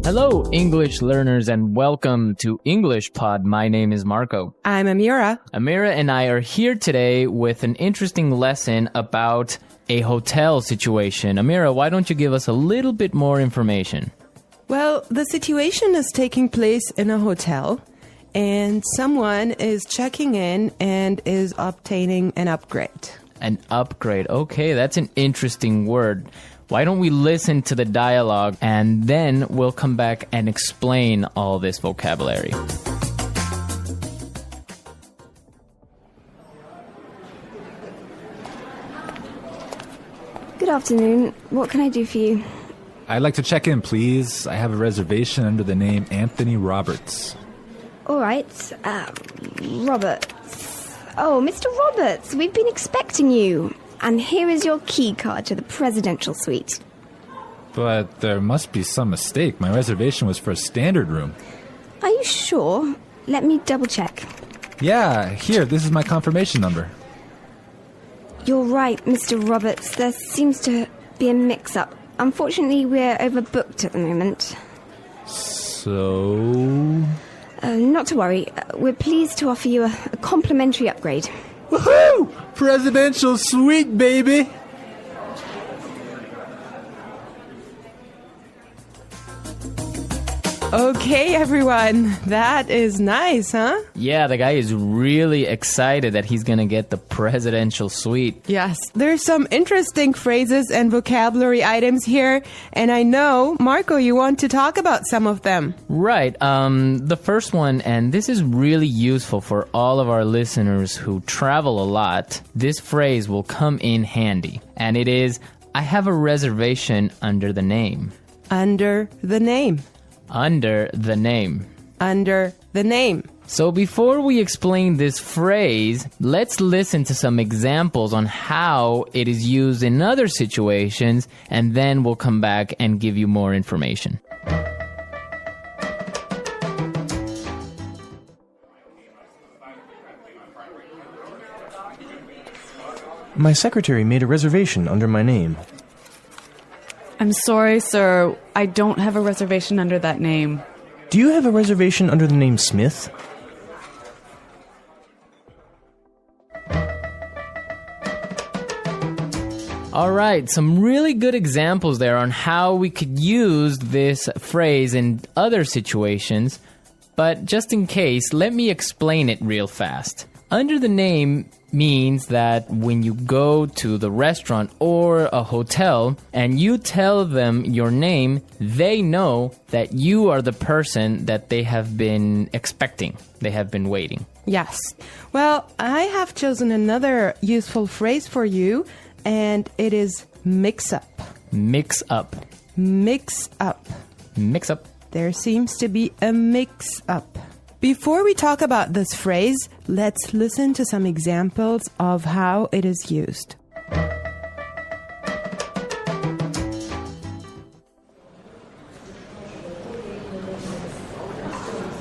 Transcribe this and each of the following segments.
Hello, English learners, and welcome to English Pod. My name is Marco. I'm Amira. Amira and I are here today with an interesting lesson about a hotel situation. Amira, why don't you give us a little bit more information? Well, the situation is taking place in a hotel, and someone is checking in and is obtaining an upgrade. An upgrade. Okay, that's an interesting word. Why don't we listen to the dialogue and then we'll come back and explain all this vocabulary. Good afternoon. What can I do for you? I'd like to check in, please. I have a reservation under the name Anthony Roberts. All right. Roberts. Oh, Mr. Roberts, we've been expecting you. And here is your key card to the presidential suite. But there must be some mistake. My reservation was for a standard room. Are you sure? Let me double check. Yeah, here, this is my confirmation number. You're right, Mr. Roberts. There seems to be a mix-up. Unfortunately, we're overbooked at the moment. So... Not to worry. We're pleased to offer you a complimentary upgrade. Woohoo! Presidential suite, baby! Okay, everyone. That is nice, huh? Yeah, the guy is really excited that he's going to get the presidential suite. Yes, there's some interesting phrases and vocabulary items here, and I know, Marco, you want to talk about some of them. Right. The first one, and this is really useful for all of our listeners who travel a lot, this phrase will come in handy. And it is, I have a reservation under the name. Under the name. Under the name. Under the name. So before we explain this phrase, let's listen to some examples on how it is used in other situations, and then we'll come back and give you more information. My secretary made a reservation under my name. I'm sorry, sir. I don't have a reservation under that name. Do you have a reservation under the name Smith? All right, some really good examples there on how we could use this phrase in other situations. But just in case, let me explain it real fast. Under the name means that when you go to the restaurant or a hotel and you tell them your name, they know that you are the person that they have been expecting. They have been waiting. Yes. Well, I have chosen another useful phrase for you, and it is mix up. Mix up. Mix up. Mix up. There seems to be a mix up. Before we talk about this phrase, let's listen to some examples of how it is used.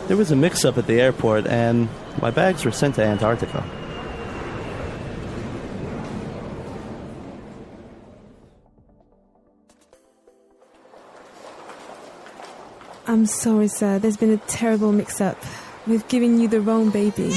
There was a mix-up at the airport and my bags were sent to Antarctica. I'm sorry, sir. There's been a terrible mix-up. We've given you the wrong baby.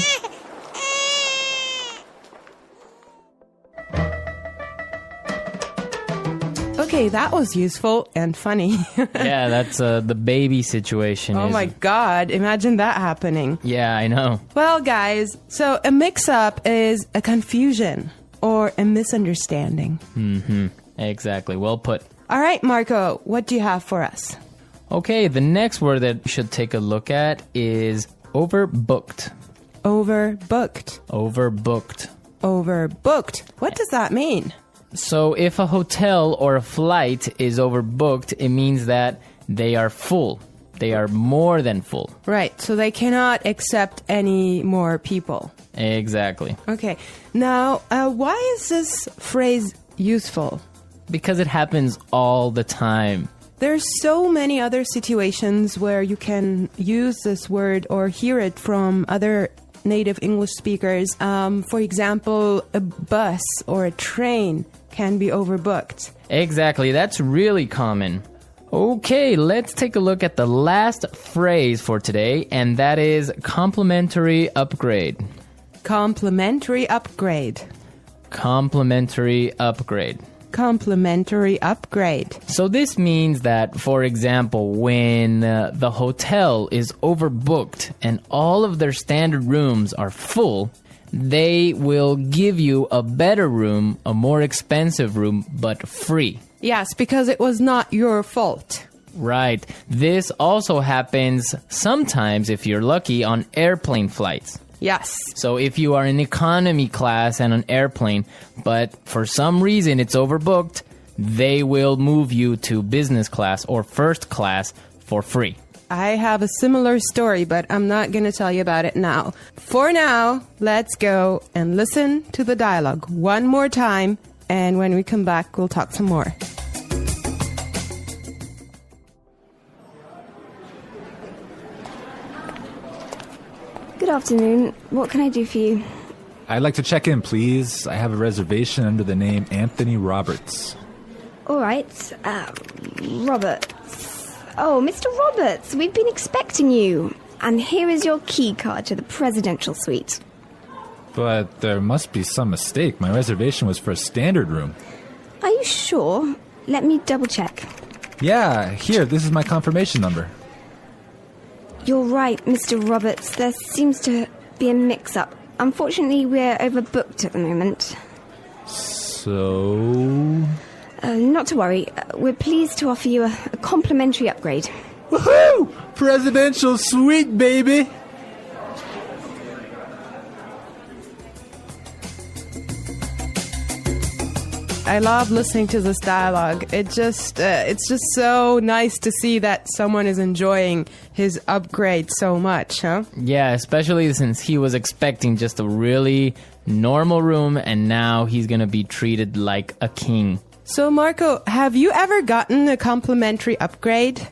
Okay, that was useful and funny. Yeah, that's the baby situation. Oh my God, imagine that happening. Yeah, I know. Well, guys, so a mix-up is a confusion or a misunderstanding. Mm-hmm. Exactly. Well put. All right, Marco, what do you have for us? Okay, the next word that we should take a look at is overbooked. Overbooked. Overbooked. Overbooked. What does that mean? So if a hotel or a flight is overbooked, it means that they are full. They are more than full. Right, so they cannot accept any more people. Exactly. Okay, now why is this phrase useful? Because it happens all the time. There's so many other situations where you can use this word or hear it from other native English speakers. For example, a bus or a train can be overbooked. Exactly, that's really common. Okay, let's take a look at the last phrase for today, and that is complimentary upgrade. Complimentary upgrade. Complimentary upgrade. Complimentary upgrade. So this means that, for example, when the hotel is overbooked and all of their standard rooms are full, they will give you a better room, a more expensive room, but free. Yes, because it was not your fault. Right. This also happens sometimes, if you're lucky, on airplane flights. Yes. So if you are in economy class and an airplane, but for some reason it's overbooked, they will move you to business class or first class for free. I have a similar story, but I'm not going to tell you about it now. For now, let's go and listen to the dialogue one more time, and when we come back, we'll talk some more. Good afternoon. What can I do for you? I'd like to check in, please. I have a reservation under the name Anthony Roberts. All right. Roberts. Oh, Mr. Roberts, we've been expecting you. And here is your key card to the presidential suite. But there must be some mistake. My reservation was for a standard room. Are you sure? Let me double check. Yeah, here, this is my confirmation number. You're right, Mr. Roberts. There seems to be a mix-up. Unfortunately, we're overbooked at the moment. So... Not to worry. We're pleased to offer you a complimentary upgrade. Woohoo! Presidential suite, baby! I love listening to this dialogue. It's just so nice to see that someone is enjoying his upgrade so much, huh? Yeah, especially since he was expecting just a really normal room, and now he's going to be treated like a king. So, Marco, have you ever gotten a complimentary upgrade?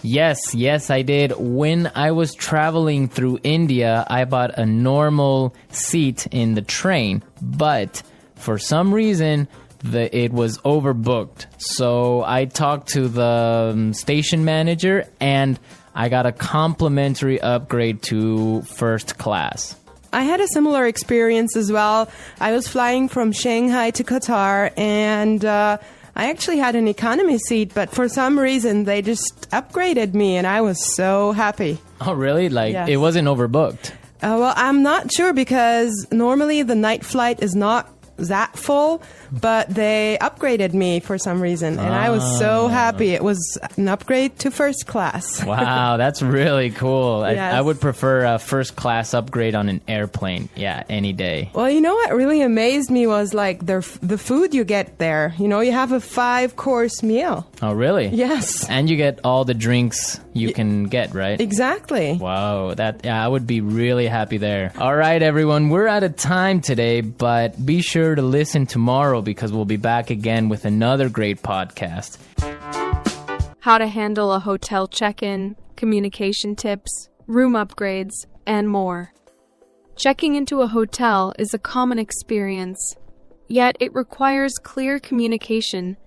Yes, I did. When I was traveling through India, I bought a normal seat in the train, but for some reason, it was overbooked. So I talked to the station manager, and I got a complimentary upgrade to first class. I had a similar experience as well. I was flying from Shanghai to Qatar, and I actually had an economy seat, but for some reason they just upgraded me, and I was so happy. Oh, really? Yes. It wasn't overbooked? Well, I'm not sure, because normally the night flight is not that full, but they upgraded me for some reason, and I was so happy. It was an upgrade to first class. Wow, that's really cool. Yes. I would prefer a first class upgrade on an airplane. Yeah, any day. Well, you know what really amazed me was like the food you get there. You know, you have a 5-course meal. Oh, really? Yes. And you get all the drinks you can get, right? Exactly. Wow, I would be really happy there. All right, everyone, we're out of time today, but be sure to listen tomorrow, because we'll be back again with another great podcast. How to handle a hotel check-in, communication tips, room upgrades, and more. Checking into a hotel is a common experience, yet it requires clear communication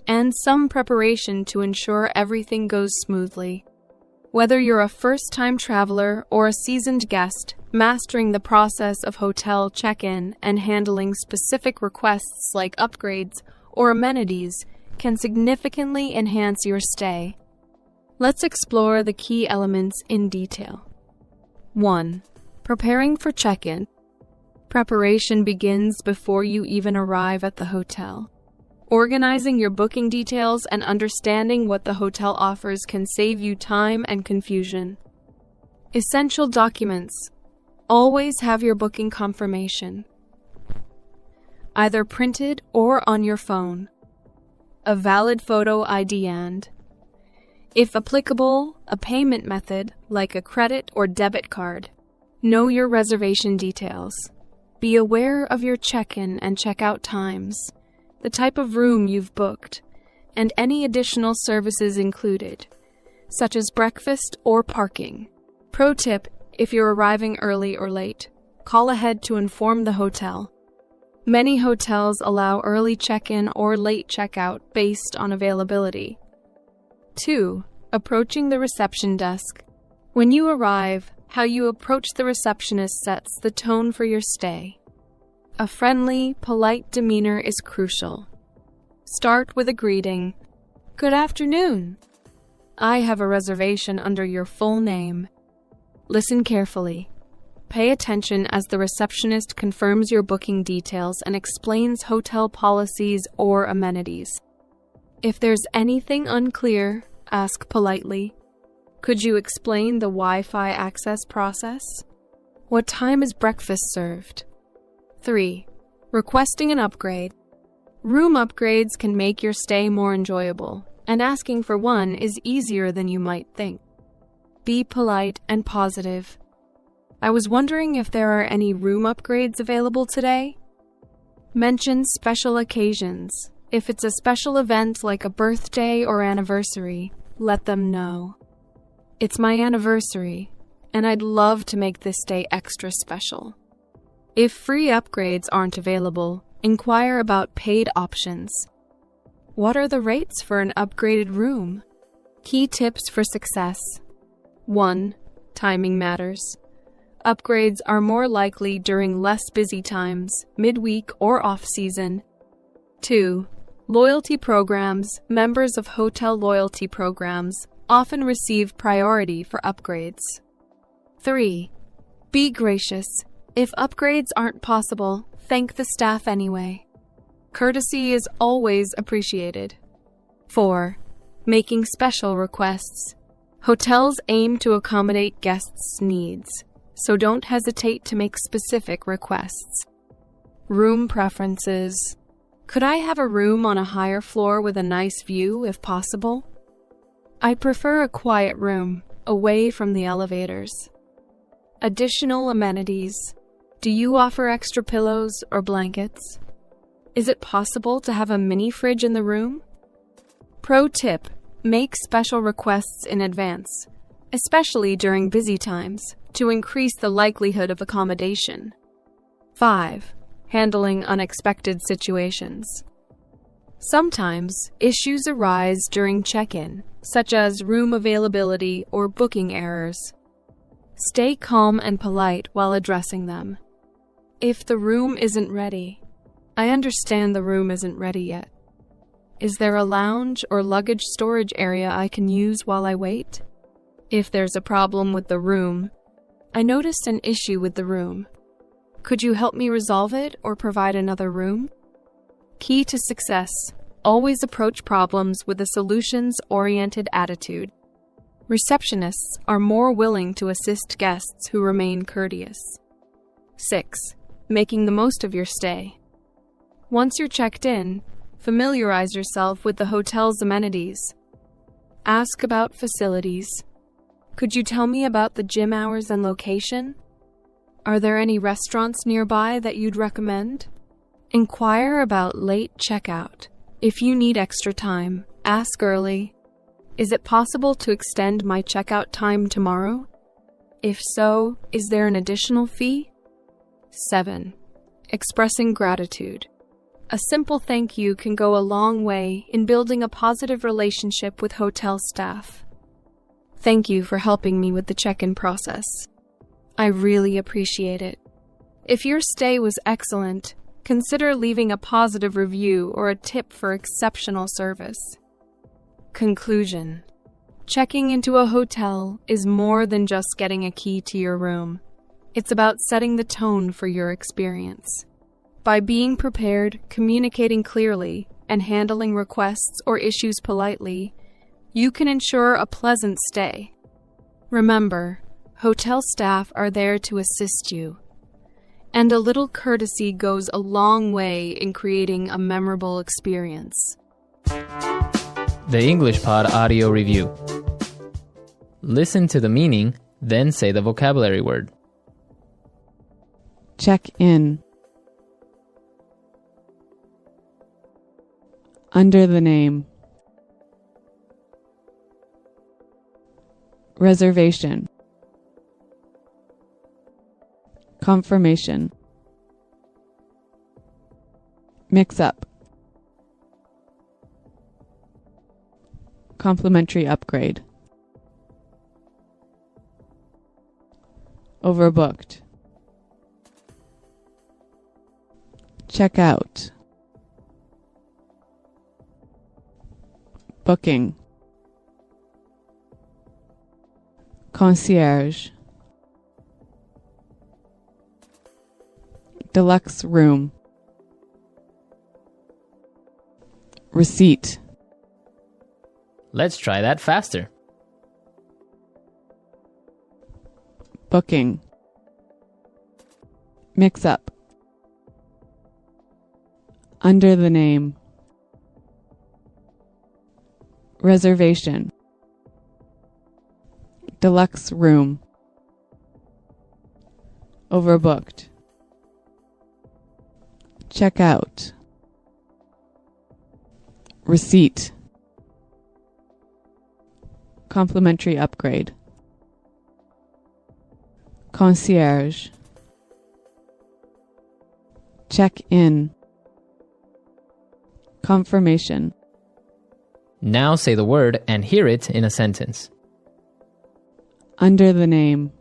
and some preparation to ensure everything goes smoothly. Whether you're a first-time traveler or a seasoned guest, mastering the process of hotel check-in and handling specific requests like upgrades or amenities can significantly enhance your stay. Let's explore the key elements in detail. 1. Preparing for check-in. Preparation begins before you even arrive at the hotel. Organizing your booking details and understanding what the hotel offers can save you time and confusion. Essential documents. Always have your booking confirmation, either printed or on your phone. A valid photo ID and, if applicable, a payment method like a credit or debit card. Know your reservation details. Be aware of your check-in and check-out times, the type of room you've booked, and any additional services included, such as breakfast or parking. Pro tip: if you're arriving early or late, call ahead to inform the hotel. Many hotels allow early check-in or late check-out based on availability. 2. Approaching the reception desk. When you arrive, how you approach the receptionist sets the tone for your stay. A friendly, polite demeanor is crucial. Start with a greeting. Good afternoon. I have a reservation under your full name. Listen carefully. Pay attention as the receptionist confirms your booking details and explains hotel policies or amenities. If there's anything unclear, ask politely. Could you explain the Wi-Fi access process? What time is breakfast served? 3. Requesting an upgrade. Room upgrades can make your stay more enjoyable, and asking for one is easier than you might think. Be polite and positive. I was wondering if there are any room upgrades available today. Mention special occasions. If it's a special event like a birthday or anniversary, let them know. It's my anniversary, and I'd love to make this day extra special. If free upgrades aren't available, inquire about paid options. What are the rates for an upgraded room? Key tips for success. 1. Timing matters. Upgrades are more likely during less busy times, midweek or off-season. 2. Loyalty programs. Members of hotel loyalty programs often receive priority for upgrades. 3. Be gracious. If upgrades aren't possible, thank the staff anyway. Courtesy is always appreciated. 4. Making special requests. Hotels aim to accommodate guests' needs, so don't hesitate to make specific requests. Room preferences. Could I have a room on a higher floor with a nice view if possible? I prefer a quiet room, away from the elevators. Additional amenities. Do you offer extra pillows or blankets? Is it possible to have a mini fridge in the room? Pro tip: make special requests in advance, especially during busy times, to increase the likelihood of accommodation. 5. Handling unexpected situations. Sometimes issues arise during check-in, such as room availability or booking errors. Stay calm and polite while addressing them. If the room isn't ready, I understand the room isn't ready yet. Is there a lounge or luggage storage area I can use while I wait? If there's a problem with the room, I noticed an issue with the room. Could you help me resolve it or provide another room? Key to success: always approach problems with a solutions-oriented attitude. Receptionists are more willing to assist guests who remain courteous. 6. Making the most of your stay. Once you're checked in, familiarize yourself with the hotel's amenities. Ask about facilities. Could you tell me about the gym hours and location? Are there any restaurants nearby that you'd recommend? Inquire about late checkout. If you need extra time, ask early. Is it possible to extend my checkout time tomorrow? If so, is there an additional fee? 7. Expressing gratitude. A simple thank you can go a long way in building a positive relationship with hotel staff. Thank you for helping me with the check-in process. I really appreciate it. If your stay was excellent, consider leaving a positive review or a tip for exceptional service. Conclusion: checking into a hotel is more than just getting a key to your room. It's about setting the tone for your experience. By being prepared, communicating clearly, and handling requests or issues politely, you can ensure a pleasant stay. Remember, hotel staff are there to assist you, and a little courtesy goes a long way in creating a memorable experience. The English Pod Audio Review. Listen to the meaning, then say the vocabulary word. Check in. Under the name. Reservation. Confirmation. Mix up. Complimentary upgrade. Overbooked. Check out. Booking. Concierge. Deluxe room. Receipt. Let's try that faster. Booking. Mix up. Under the name. Reservation. Deluxe room. Overbooked. Check out. Receipt. Complimentary upgrade. Concierge. Check in. Confirmation. Now say the word and hear it in a sentence. Under the name.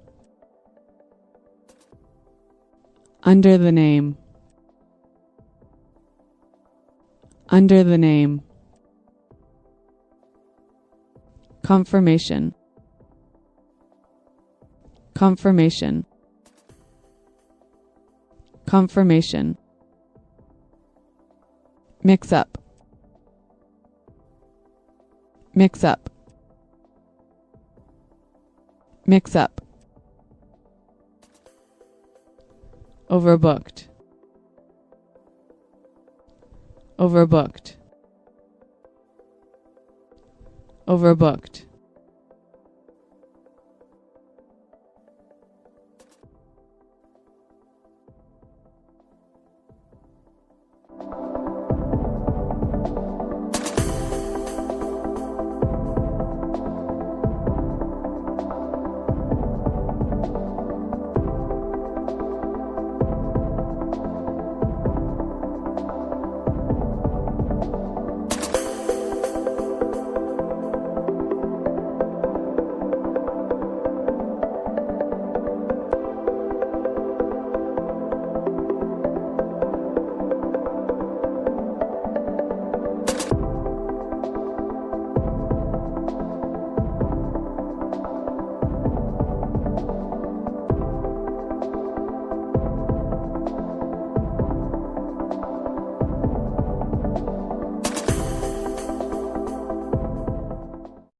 Under the name. Under the name. Confirmation. Confirmation. Confirmation. Mix up. Mix up. Mix up. Overbooked. Overbooked. Overbooked.